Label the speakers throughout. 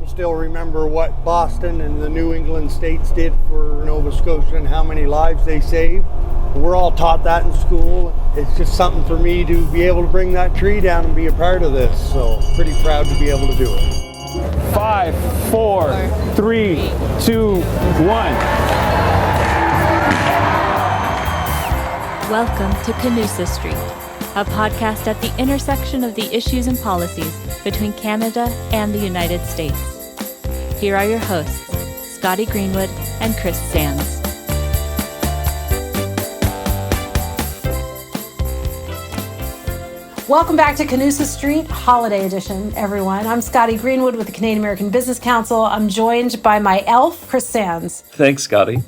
Speaker 1: people still remember what Boston and the New England states did for Nova Scotia and how many lives they saved. We're all taught that in school. It's just something for me to be able to bring that tree down and be a part of this. So pretty proud to be able to do it.
Speaker 2: 5, 4, 3, 2, 1.
Speaker 3: Welcome to Canusa Street, a podcast at the intersection of the issues and policies between Canada and the United States. Here are your hosts, Scotty Greenwood and Chris Sands.
Speaker 4: Welcome back to Canusa Street, Holiday Edition, everyone. I'm Scotty Greenwood with the Canadian American Business Council. I'm joined by my elf, Chris Sands.
Speaker 5: Thanks, Scotty.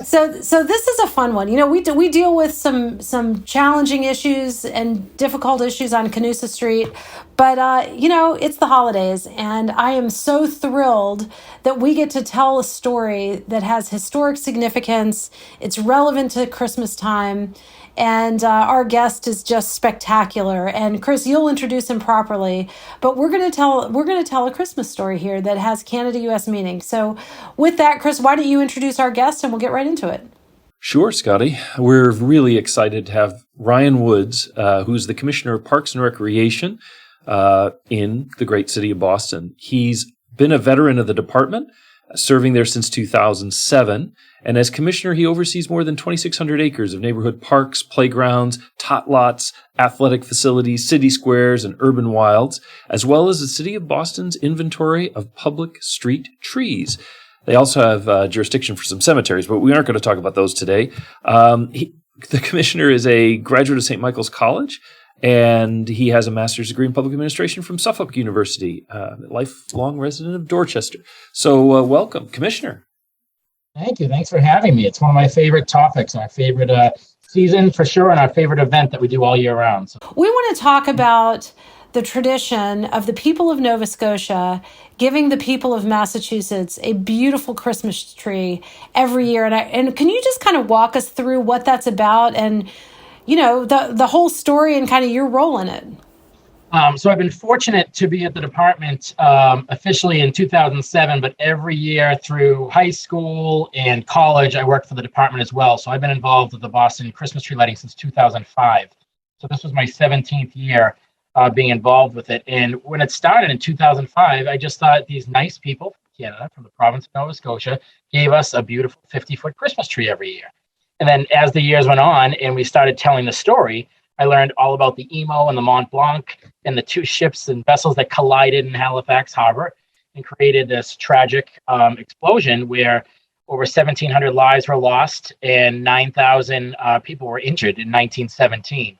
Speaker 4: So this is a fun one. You know, we deal with some challenging issues and difficult issues on Canusa Street, but it's the holidays, and I am so thrilled that we get to tell a story that has historic significance. It's relevant to Christmas time. And our guest is just spectacular. And Chris, you'll introduce him properly, but we're going to tell a Christmas story here that has Canada-U.S. meaning. So with that, Chris, why don't you introduce our guest and we'll get right into it.
Speaker 5: Sure, Scotty. We're really excited to have Ryan Woods, who's the Commissioner of Parks and Recreation in the great city of Boston. He's been a veteran of the department, serving there since 2007. And as commissioner, he oversees more than 2,600 acres of neighborhood parks, playgrounds, tot lots, athletic facilities, city squares, and urban wilds, as well as the city of Boston's inventory of public street trees. They also have jurisdiction for some cemeteries, but we aren't going to talk about those today. The commissioner is a graduate of St. Michael's College, and he has a master's degree in public administration from Suffolk University, lifelong resident of Dorchester. So welcome, Commissioner.
Speaker 6: Thank you. Thanks for having me. It's one of my favorite topics, our favorite season for sure, and our favorite event that we do all year round. So.
Speaker 4: We want to talk about the tradition of the people of Nova Scotia giving the people of Massachusetts a beautiful Christmas tree every year. And can you just kind of walk us through what that's about and, you know, the whole story and kind of your role in it?
Speaker 6: So I've been fortunate to be at the department officially in 2007, but every year through high school and college, I worked for the department as well. So I've been involved with the Boston Christmas tree lighting since 2005. So this was my 17th year being involved with it. And when it started in 2005, I just thought these nice people from Canada, from the province of Nova Scotia, gave us a beautiful 50-foot Christmas tree every year. And then as the years went on and we started telling the story, I learned all about the Emo and the Mont Blanc and the two ships and vessels that collided in Halifax Harbor and created this tragic explosion where over 1,700 lives were lost and 9,000 people were injured in 1917.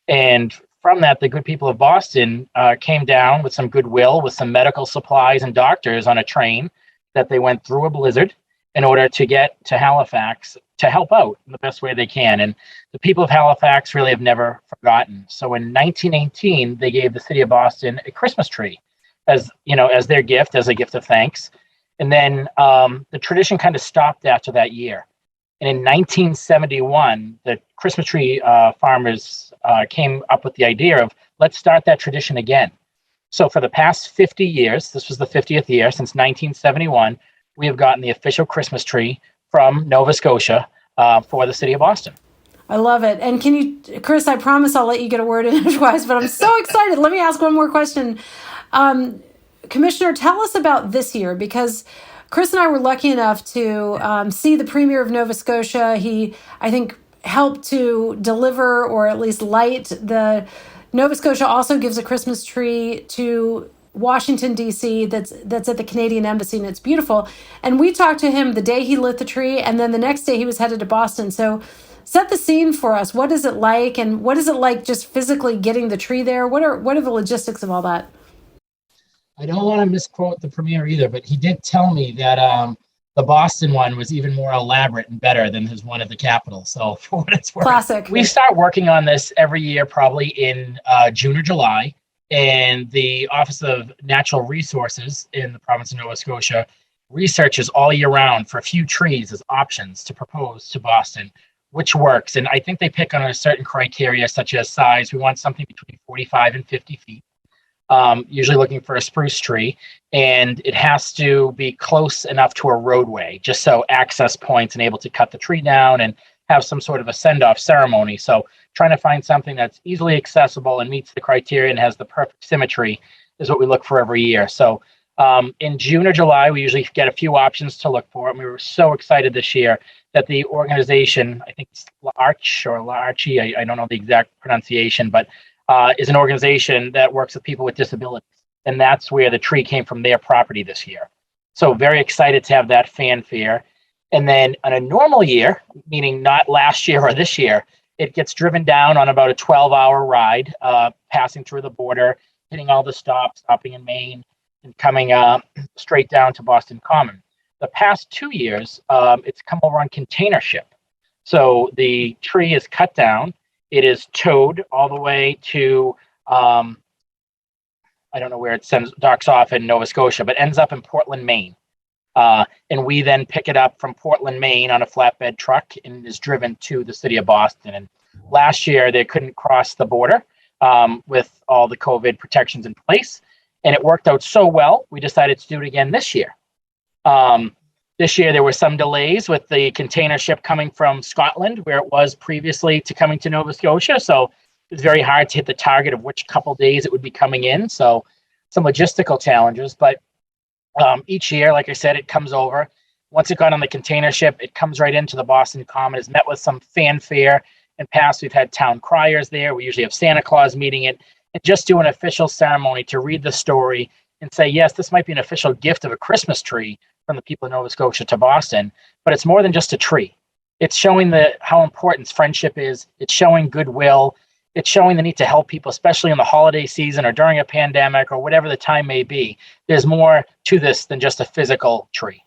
Speaker 6: And from that, the good people of Boston came down with some goodwill, with some medical supplies and doctors on a train that they went through a blizzard in order to get to Halifax to help out in the best way they can. And the people of Halifax really have never forgotten. So in 1918, they gave the city of Boston a Christmas tree as their gift, as a gift of thanks. And then the tradition kind of stopped after that year. And in 1971, the Christmas tree farmers came up with the idea of, let's start that tradition again. So for the past 50 years, this was the 50th year since 1971, we have gotten the official Christmas tree from Nova Scotia for the city of Boston.
Speaker 4: I love it. And can you, Chris, I promise I'll let you get a word in edgewise, but I'm so excited. Let me ask one more question. Commissioner, tell us about this year, because Chris and I were lucky enough to see the Premier of Nova Scotia. He, I think, helped to deliver or at least light the Nova Scotia also gives a Christmas tree to Washington, D.C. that's at the Canadian Embassy, and it's beautiful. And we talked to him the day he lit the tree, and then the next day he was headed to Boston. So set the scene for us. What is it like, and what is it like just physically getting the tree there? What are the logistics of all that?
Speaker 6: I don't want to misquote the Premier either, but he did tell me that the Boston one was even more elaborate and better than his one at the Capitol. So for what it's worth,
Speaker 4: classic.
Speaker 6: We start working on this every year, probably in June or July. And the Office of Natural Resources in the province of Nova Scotia researches all year round for a few trees as options to propose to Boston, which works. And I think they pick on a certain criteria such as size. We want something between 45 and 50 feet. usually looking for a spruce tree, and it has to be close enough to a roadway, just so access points and able to cut the tree down and have some sort of a send-off ceremony. So trying to find something that's easily accessible and meets the criteria and has the perfect symmetry is what we look for every year. So in June or July, we usually get a few options to look for, and we were so excited this year that the organization, I think it's Larchi, I don't know the exact pronunciation, but is an organization that works with people with disabilities. And that's where the tree came from, their property this year. So very excited to have that fanfare. And then on a normal year, meaning not last year or this year, it gets driven down on about a 12-hour ride, passing through the border, hitting all the stops, stopping in Maine, and coming straight down to Boston Common. The past 2 years, it's come over on container ship. So the tree is cut down. It is towed all the way to, I don't know where it docks off in Nova Scotia, but ends up in Portland, Maine. And we then pick it up from Portland, Maine on a flatbed truck and is driven to the city of Boston. And last year, they couldn't cross the border with all the COVID protections in place. And it worked out so well, we decided to do it again this year. This year, there were some delays with the container ship coming from Scotland, where it was previously to coming to Nova Scotia. So it's very hard to hit the target of which couple days it would be coming in. So some logistical challenges. But each year, like I said, it comes over. Once it got on the container ship, it comes right into the Boston Common, is met with some fanfare. In past, we've had town criers there. We usually have Santa Claus meeting it, and just do an official ceremony to read the story and say, yes, this might be an official gift of a Christmas tree from the people of Nova Scotia to Boston, but it's more than just a tree. It's showing how important friendship is. It's showing goodwill. It's showing the need to help people, especially in the holiday season or during a pandemic or whatever the time may be. There's more to this than just a physical tree.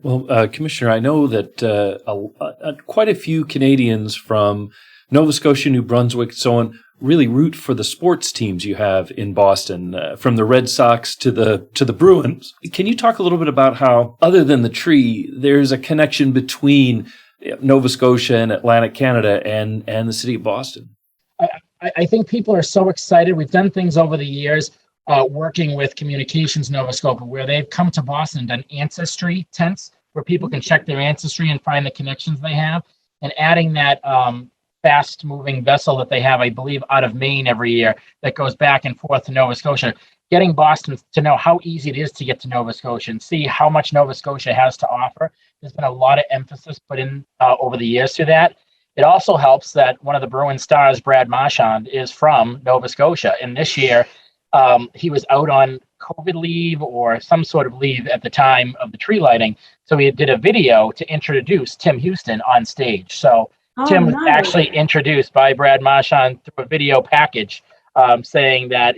Speaker 5: Well, Commissioner, I know that quite a few Canadians from Nova Scotia, New Brunswick, so on, really root for the sports teams you have in Boston, from the Red Sox to the Bruins. Can you talk a little bit about how, other than the tree, there's a connection between Nova Scotia and Atlantic Canada and the city of Boston?
Speaker 6: I think people are so excited. We've done things over the years working with Communications Nova Scotia, where they've come to Boston and done ancestry tents where people can check their ancestry and find the connections they have, and adding that fast-moving vessel that they have, I believe, out of Maine every year that goes back and forth to Nova Scotia, getting Boston to know how easy it is to get to Nova Scotia and see how much Nova Scotia has to offer. There's been a lot of emphasis put in over the years to that. It also helps that one of the Bruins stars, Brad Marchand, is from Nova Scotia. And this year, he was out on COVID leave or some sort of leave at the time of the tree lighting. So he did a video to introduce Tim Houston on stage. So Tim was actually introduced by Brad Marchand through a video package, saying that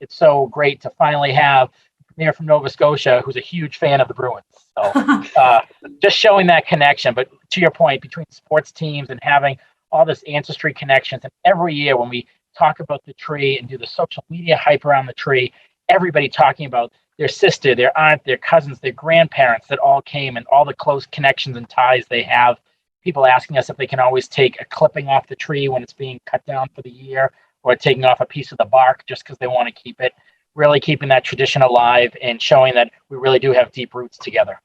Speaker 6: it's so great to finally have the Premier from Nova Scotia, who's a huge fan of the Bruins. So just showing that connection. But to your point, between sports teams and having all this ancestry connections, and every year when we talk about the tree and do the social media hype around the tree, everybody talking about their sister, their aunt, their cousins, their grandparents that all came, and all the close connections and ties they have. People asking us if they can always take a clipping off the tree when it's being cut down for the year, or taking off a piece of the bark just because they want to keep it. Really keeping that tradition alive and showing that we really do have deep roots together.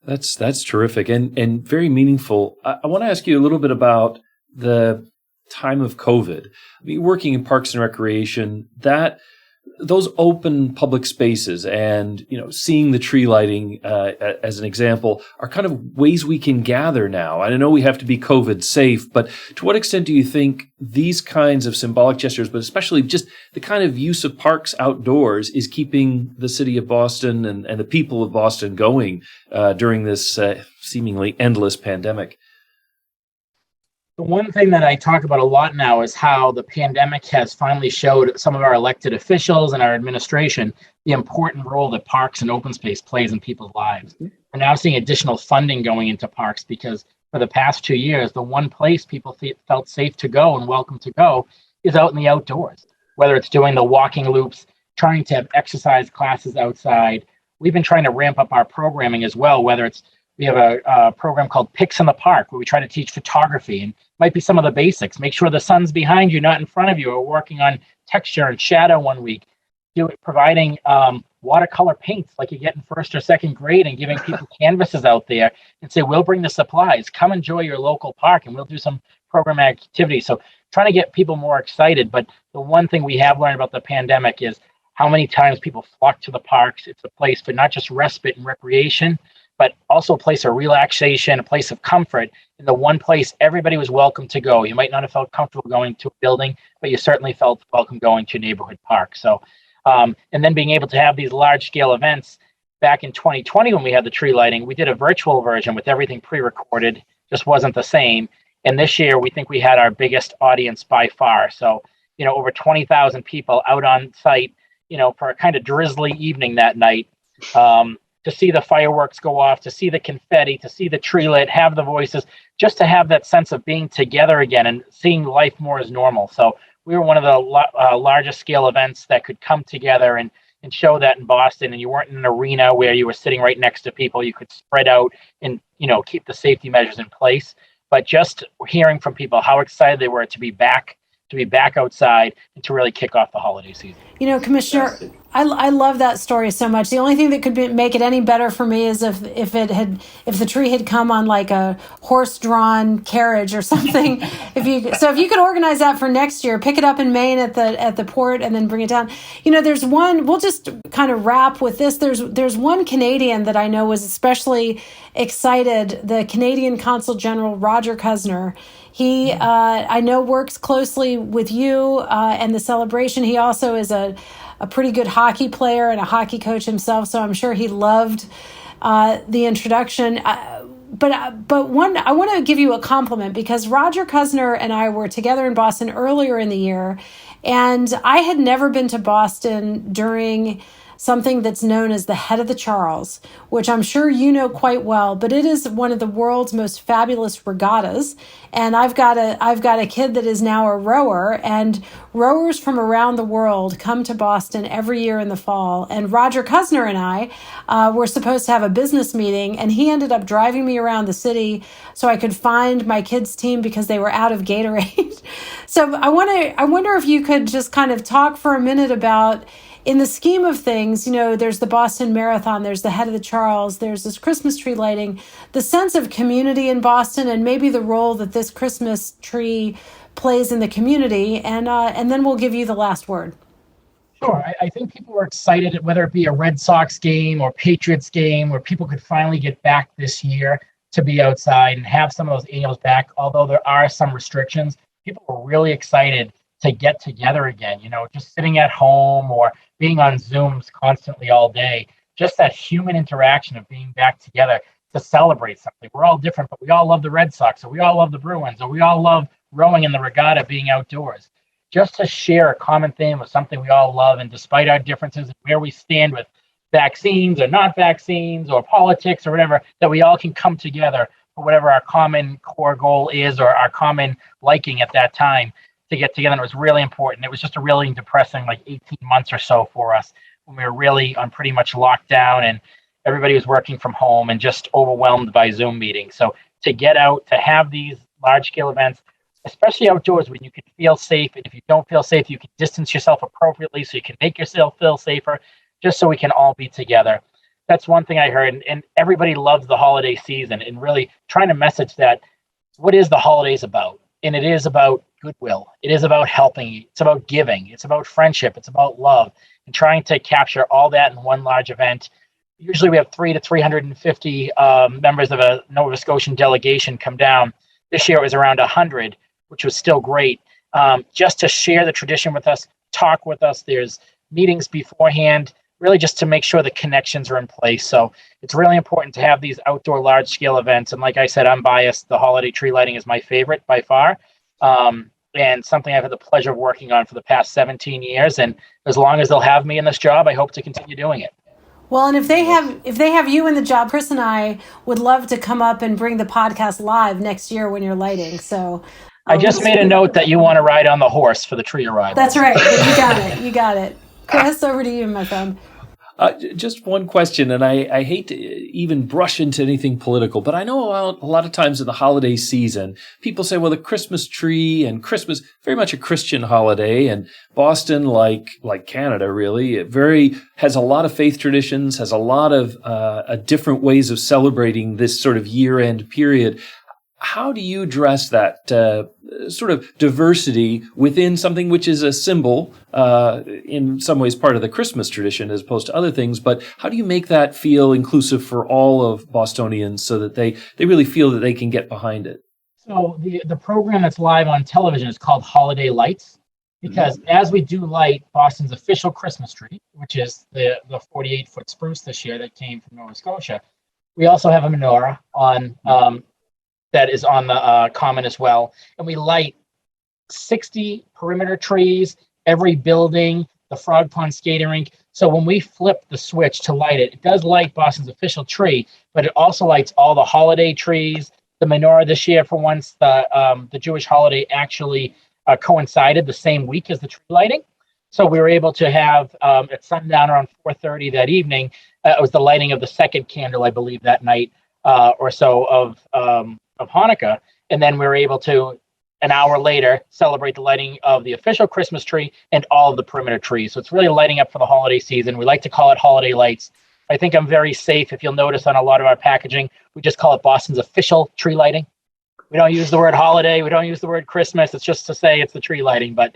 Speaker 5: That's terrific and very meaningful. I want to ask you a little bit about the time of COVID. I mean, working in Parks and Recreation, those open public spaces and, seeing the tree lighting as an example are kind of ways we can gather now. I know we have to be COVID safe, but to what extent do you think these kinds of symbolic gestures, but especially just the kind of use of parks outdoors, is keeping the city of Boston and the people of Boston going during this seemingly endless pandemic?
Speaker 6: The one thing that I talk about a lot now is how the pandemic has finally showed some of our elected officials and our administration the important role that parks and open space plays in people's lives. We're now seeing additional funding going into parks because for the past 2 years, the one place people felt safe to go and welcome to go is out in the outdoors, whether it's doing the walking loops, trying to have exercise classes outside. We've been trying to ramp up our programming as well, whether it's we have a program called Pics in the Park where we try to teach photography, and might be some of the basics. Make sure the sun's behind you, not in front of you, or working on texture and shadow one week, providing watercolor paints like you get in first or second grade, and giving people canvases out there and say, we'll bring the supplies, come enjoy your local park, and we'll do some program activities. So trying to get people more excited. But the one thing we have learned about the pandemic is how many times people flock to the parks. It's a place for not just respite and recreation, but also a place of relaxation, a place of comfort, and the one place everybody was welcome to go. You might not have felt comfortable going to a building, but you certainly felt welcome going to a neighborhood park. So, and then being able to have these large-scale events. Back in 2020, when we had the tree lighting, we did a virtual version with everything pre-recorded, just wasn't the same. And this year, we think we had our biggest audience by far. So, over 20,000 people out on site, for a kind of drizzly evening that night, to see the fireworks go off, to see the confetti, to see the tree lit, have the voices, just to have that sense of being together again and seeing life more as normal. So we were one of the largest scale events that could come together and show that in Boston. And you weren't in an arena where you were sitting right next to people. You could spread out and, keep the safety measures in place. But just hearing from people how excited they were to be back outside and to really kick off the holiday season.
Speaker 4: Commissioner, I love that story so much. The only thing that could make it any better for me is if the tree had come on like a horse-drawn carriage or something. If you could organize that for next year, pick it up in Maine at the port and then bring it down. There's one. We'll just kind of wrap with this. There's one Canadian that I know was especially excited. The Canadian Consul General Roger Cuzner. He, I know, works closely with you and the celebration. He also is a pretty good hockey player and a hockey coach himself, so I'm sure he loved the introduction. But I want to give you a compliment, because Roger Cuzner and I were together in Boston earlier in the year, and I had never been to Boston during something that's known as the Head of the Charles, which I'm sure you know quite well, but it is one of the world's most fabulous regattas. And I've got a kid that is now a rower, and rowers from around the world come to Boston every year in the fall. And Roger Cuzner and I were supposed to have a business meeting, and he ended up driving me around the city so I could find my kids' team because they were out of Gatorade. So I wonder if you could just kind of talk for a minute about, in the scheme of things, there's the Boston Marathon, there's the Head of the Charles, there's this Christmas tree lighting, the sense of community in Boston, and maybe the role that this Christmas tree plays in the community, and then we'll give you the last word.
Speaker 6: Sure. I think people were excited, whether it be a Red Sox game or Patriots game, where people could finally get back this year to be outside and have some of those annuals back, although there are some restrictions. People were really excited to get together again, just sitting at home or being on Zooms constantly all day, just that human interaction of being back together to celebrate something. We're all different, but we all love the Red Sox, or we all love the Bruins, or we all love rowing in the regatta, being outdoors. Just to share a common theme of something we all love, and despite our differences and where we stand with vaccines or not vaccines or politics or whatever, that we all can come together for whatever our common core goal is or our common liking at that time, to get together. And it was really important. It was just a really depressing 18 months or so for us, when we were really on pretty much lockdown and everybody was working from home and just overwhelmed by Zoom meetings. So to get out, to have these large scale events, especially outdoors, when you can feel safe, and if you don't feel safe, you can distance yourself appropriately so you can make yourself feel safer, just so we can all be together. That's one thing I heard. And everybody loves the holiday season, and really trying to message that, what is the holidays about? And it is about goodwill. It is about helping. It's about giving. It's about friendship. It's about love, and trying to capture all that in one large event. Usually we have 300 to 350 members of a Nova Scotian delegation come down. This year it was around 100, which was still great. Just to share the tradition with us, talk with us. There's meetings beforehand, really just to make sure the connections are in place. So it's really important to have these outdoor large scale events. And like I said, I'm biased. The holiday tree lighting is my favorite by far. And something I've had the pleasure of working on for the past 17 years. And as long as they'll have me in this job, I hope to continue doing it.
Speaker 4: Well, and if they have you in the job, Chris and I would love to come up and bring the podcast live next year when you're lighting. So
Speaker 6: I just made a note that you want to ride on the horse for the tree arrival.
Speaker 4: That's right. You got it. Chris, over to you, my friend.
Speaker 5: Just one question, and I hate to even brush into anything political, but I know a lot of times in the holiday season, people say, well, the Christmas tree and Christmas, very much a Christian holiday, and Boston, like Canada, really, has a lot of faith traditions, has a lot of different ways of celebrating this sort of year-end period. How do you address that sort of diversity within something which is a symbol, in some ways part of the Christmas tradition as opposed to other things, but how do you make that feel inclusive for all of Bostonians so that they really feel that they can get behind it?
Speaker 6: So the program that's live on television is called Holiday Lights, because as we do light Boston's official Christmas tree, which is the 48-foot spruce this year that came from Nova Scotia, we also have a menorah on that is on the common as well. And we light 60 perimeter trees, every building, the Frog Pond skating rink. So when we flip the switch to light it, it does light Boston's official tree, but it also lights all the holiday trees. The menorah this year, for once, the Jewish holiday actually coincided the same week as the tree lighting. So we were able to have at sundown around 4:30 that evening, it was the lighting of the second candle, I believe, that night or so of Hanukkah, and then we were able to, an hour later, celebrate the lighting of the official Christmas tree and all of the perimeter trees. So it's really lighting up for the holiday season. We like to call it Holiday Lights. I think I'm very safe. If you'll notice on a lot of our packaging, we just call it Boston's official tree lighting. We don't use the word holiday. We don't use the word Christmas. It's just to say it's the tree lighting, but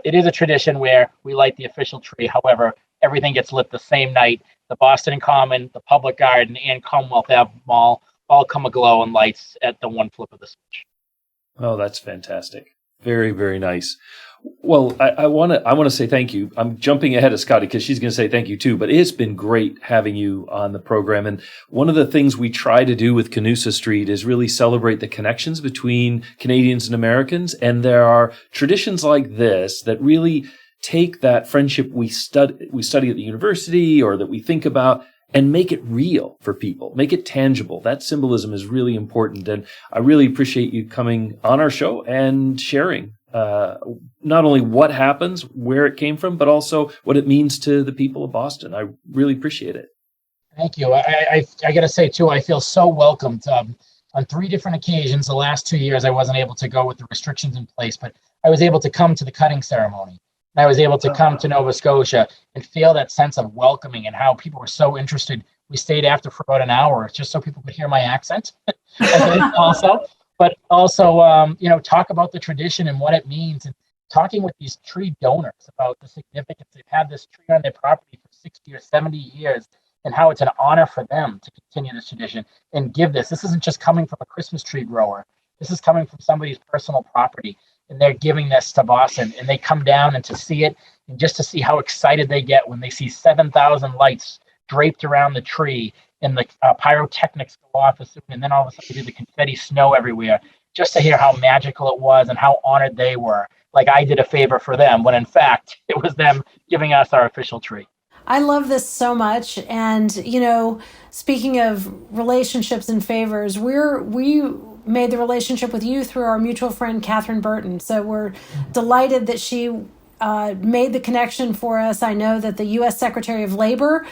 Speaker 6: it is a tradition where we light the official tree. However, everything gets lit the same night. The Boston Common, the Public Garden, and Commonwealth Ave Mall all come aglow in lights at the one flip of the switch.
Speaker 5: Oh, that's fantastic. Very, very nice. Well, I want to say thank you. I'm jumping ahead of Scotty because she's going to say thank you too, but it's been great having you on the program. And one of the things we try to do with Canusa Street is really celebrate the connections between Canadians and Americans. And there are traditions like this that really take that friendship we study at the university or that we think about and make it real for people, make it tangible. That symbolism is really important. And I really appreciate you coming on our show and sharing not only what happens, where it came from, but also what it means to the people of Boston. I really appreciate it.
Speaker 6: Thank you. I got to say, too, I feel so welcomed. On 3 different occasions, the last 2 years, I wasn't able to go with the restrictions in place, but I was able to come to the cutting ceremony. I was able to come to Nova Scotia and feel that sense of welcoming and how people were so interested. We stayed after for about an hour just so people could hear my accent also, but also, talk about the tradition and what it means and talking with these tree donors about the significance. They've had this tree on their property for 60 or 70 years and how it's an honor for them to continue this tradition and give this. This isn't just coming from a Christmas tree grower. This is coming from somebody's personal property. And they're giving this to Boston, and they come down and to see it, and just to see how excited they get when they see 7,000 lights draped around the tree, and the pyrotechnics go off as soon, and then all of a sudden you do the confetti snow everywhere, just to hear how magical it was and how honored they were. Like I did a favor for them, when in fact it was them giving us our official tree.
Speaker 4: I love this so much. And, speaking of relationships and favors, we made the relationship with you through our mutual friend, Catherine Burton. So we're delighted that she made the connection for us. I know that the U.S. Secretary of Labor,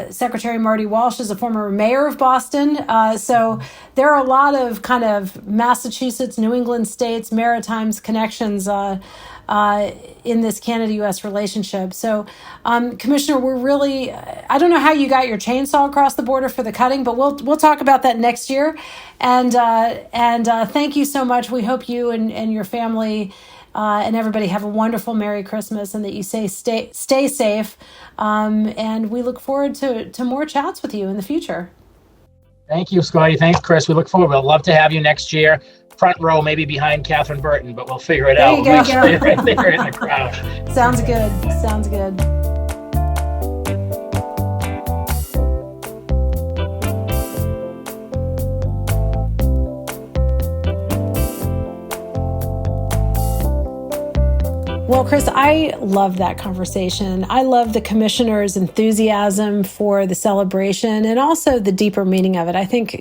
Speaker 4: Secretary Marty Walsh, is a former mayor of Boston. So there are a lot of kind of Massachusetts, New England states, Maritimes connections in this Canada-U.S. relationship. So, Commissioner, we're really, I don't know how you got your chainsaw across the border for the cutting, but we'll talk about that next year. And thank you so much. We hope you and your family and everybody have a wonderful Merry Christmas, and that you stay safe. And we look forward to more chats with you in the future.
Speaker 6: Thank you, Scotty. Thanks, Chris. We look forward. We'd love to have you next year. Front row, maybe behind Catherine Burton, but we'll figure it out.
Speaker 4: There you go.
Speaker 6: We'll right there in the crowd.
Speaker 4: Sounds good. Sounds good. Well, Chris, I love that conversation. I love the commissioner's enthusiasm for the celebration and also the deeper meaning of it. I think,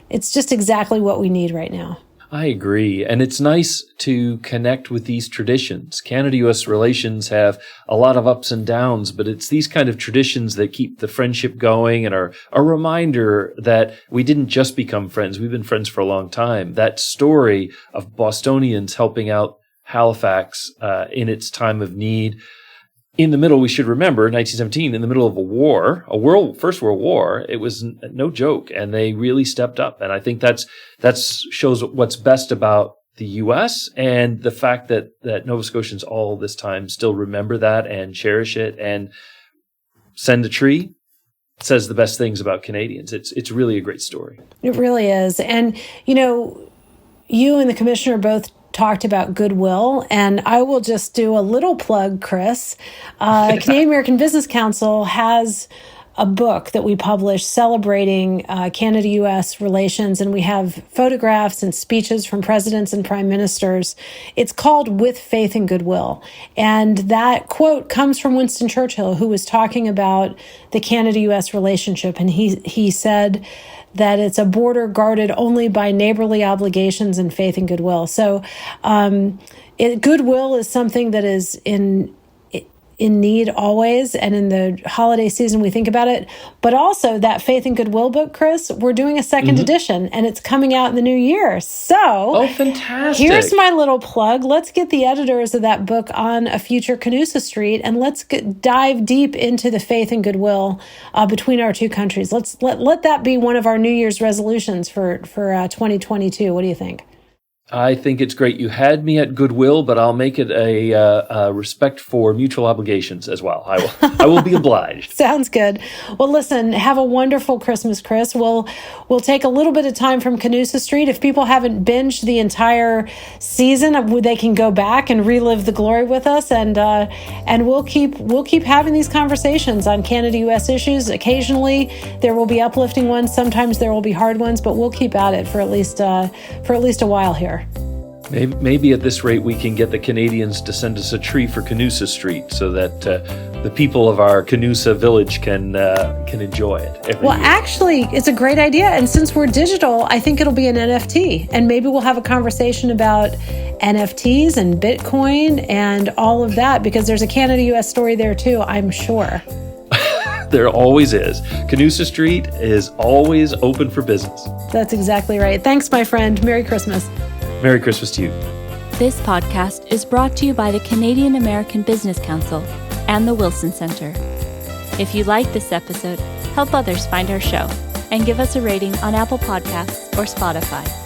Speaker 4: it's just exactly what we need right now.
Speaker 5: I agree. And it's nice to connect with these traditions. Canada-U.S. relations have a lot of ups and downs, but it's these kind of traditions that keep the friendship going and are a reminder that we didn't just become friends. We've been friends for a long time. That story of Bostonians helping out Halifax in its time of need. In the middle, we should remember, 1917, in the middle of a war, First World War, it was no joke, and they really stepped up. And I think that shows what's best about the U.S. and the fact that Nova Scotians all this time still remember that and cherish it and send a tree. Says the best things about Canadians. It's really a great story.
Speaker 4: It really is. And, you and the commissioner both talked about goodwill, and I will just do a little plug, Chris. Canadian American Business Council has a book that we published celebrating Canada-U.S. relations, and we have photographs and speeches from presidents and prime ministers. It's called With Faith and Goodwill, and that quote comes from Winston Churchill, who was talking about the Canada-U.S. relationship, and he said that it's a border guarded only by neighborly obligations and faith and goodwill. So goodwill is something that is in need always, and in the holiday season we think about it. But also that Faith and Goodwill book, Chris, we're doing a second edition, and it's coming out in the new year. So
Speaker 5: fantastic.
Speaker 4: Here's my little plug. Let's get the editors of that book on a future Canusa Street, and let's dive deep into the faith and goodwill between our two countries. Let that be one of our New Year's resolutions for 2022. What do you think?
Speaker 5: I think it's great. You had me at goodwill, but I'll make it a respect for mutual obligations as well. I will be obliged.
Speaker 4: Sounds good. Well, listen, have a wonderful Christmas, Chris. We'll take a little bit of time from Canusa Street. If people haven't binged the entire season, they can go back and relive the glory with us, and we'll keep having these conversations on Canada-U.S. issues. Occasionally, there will be uplifting ones. Sometimes there will be hard ones, but we'll keep at it for at least a while here.
Speaker 5: Maybe at this rate we can get the Canadians to send us a tree for Canusa Street so that the people of our Canusa village can enjoy it every year.
Speaker 4: Actually, it's a great idea. And since we're digital, I think it'll be an NFT. And maybe we'll have a conversation about NFTs and Bitcoin and all of that, because there's a Canada-U.S. story there too, I'm sure.
Speaker 5: There always is. Canusa Street is always open for business.
Speaker 4: That's exactly right. Thanks, my friend. Merry Christmas.
Speaker 5: Merry Christmas to you.
Speaker 3: This podcast is brought to you by the Canadian American Business Council and the Wilson Center. If you like this episode, help others find our show and give us a rating on Apple Podcasts or Spotify.